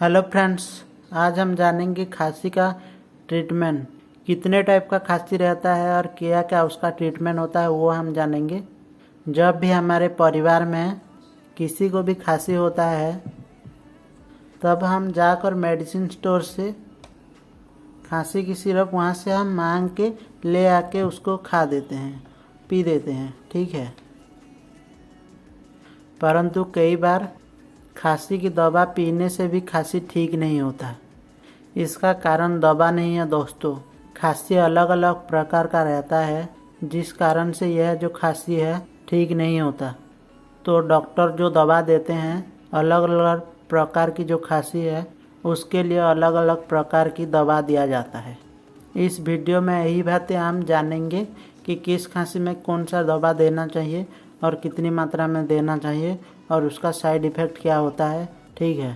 Hello friends, आज हम जानेंगे खांसी का ट्रीटमेंट। कितने टाइप का खांसी रहता है और क्या क्या उसका ट्रीटमेंट होता है वो हम जानेंगे। जब भी हमारे परिवार में किसी को भी खांसी होता है तब हम जाकर मेडिसिन स्टोर से खांसी की सिरप वहाँ से हम मांग के ले आके उसको खा देते हैं, पी देते हैं, ठीक है। परंतु कई बार खांसी की दवा पीने से भी खांसी ठीक नहीं होता। इसका कारण दवा नहीं है दोस्तों, खांसी अलग अलग प्रकार का रहता है जिस कारण से यह जो खांसी है ठीक नहीं होता। तो डॉक्टर जो दवा देते हैं अलग अलग प्रकार की जो खांसी है उसके लिए अलग अलग प्रकार की दवा दिया जाता है। इस वीडियो में यही बातें हम जानेंगे कि किस खांसी में कौन सा दवा देना चाहिए और कितनी मात्रा में देना चाहिए और उसका साइड इफ़ेक्ट क्या होता है, ठीक है।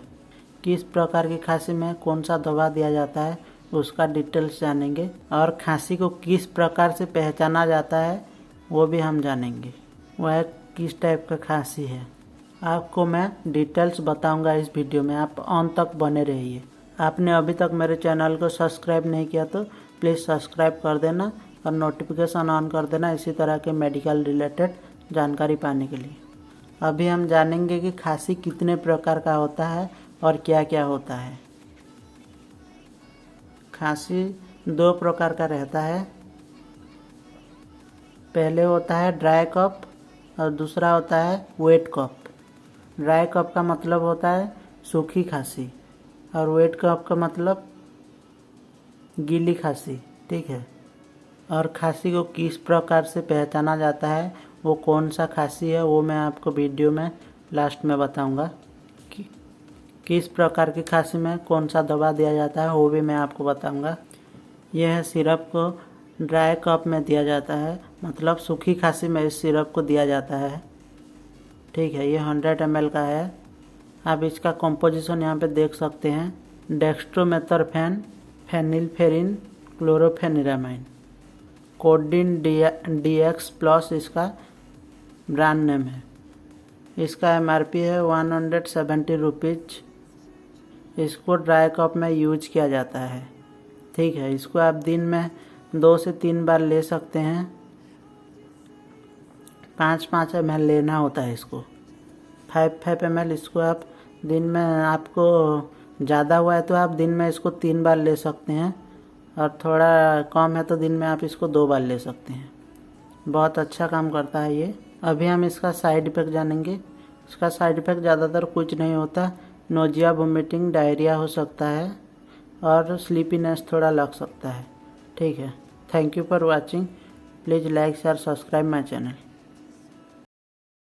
किस प्रकार की खांसी में कौन सा दवा दिया जाता है उसका डिटेल्स जानेंगे और खांसी को किस प्रकार से पहचाना जाता है वो भी हम जानेंगे, वह किस टाइप का खांसी है। आपको मैं डिटेल्स बताऊंगा इस वीडियो में, आप अंत तक बने रहिए। आपने अभी तक मेरे चैनल को सब्सक्राइब नहीं किया तो प्लीज़ सब्सक्राइब कर देना और नोटिफिकेशन ऑन कर देना इसी तरह के मेडिकल रिलेटेड जानकारी पाने के लिए। अभी हम जानेंगे कि खांसी कितने प्रकार का होता है और क्या क्या होता है। खांसी दो प्रकार का रहता है, पहले होता है ड्राई कफ और दूसरा होता है वेट कफ। ड्राई कफ का मतलब होता है सूखी खांसी और वेट कफ का मतलब गीली खांसी, ठीक है। और खांसी को किस प्रकार से पहचाना जाता है, वो कौन सा खांसी है वो मैं आपको वीडियो में लास्ट में बताऊंगा। किस प्रकार की खांसी में कौन सा दवा दिया जाता है वो भी मैं आपको बताऊंगा। यह सिरप को ड्राई कफ में दिया जाता है, मतलब सूखी खांसी में इस सिरप को दिया जाता है, ठीक है। ये 100 ml का है। आप इसका कंपोजिशन यहाँ पे देख सकते हैं, डेक्स्ट्रोमेथर्फेन, फेनिलफेरिन, क्लोरोफेनिरामाइन, कोडिन DX प्लस इसका ब्रांड नेम है। इसका MRP है 170 रुपीज़। इसको ड्राई कप में यूज किया जाता है, ठीक है। इसको आप दिन में 2 से 3 बार ले सकते हैं। 5-5 ml लेना होता है इसको, 5-5 ml। इसको आप दिन में, आपको ज़्यादा हुआ है तो आप दिन में इसको 3 बार ले सकते हैं और थोड़ा कम है तो दिन में आप इसको 2 बार ले सकते हैं। बहुत अच्छा काम करता है ये। अभी हम इसका साइड इफ़ेक्ट जानेंगे। इसका साइड इफ़ेक्ट ज़्यादातर कुछ नहीं होता, नोजिया, वोमिटिंग, डायरिया हो सकता है और स्लीपीनेस थोड़ा लग सकता है, ठीक है। Thank you for watching. Please like share subscribe my channel.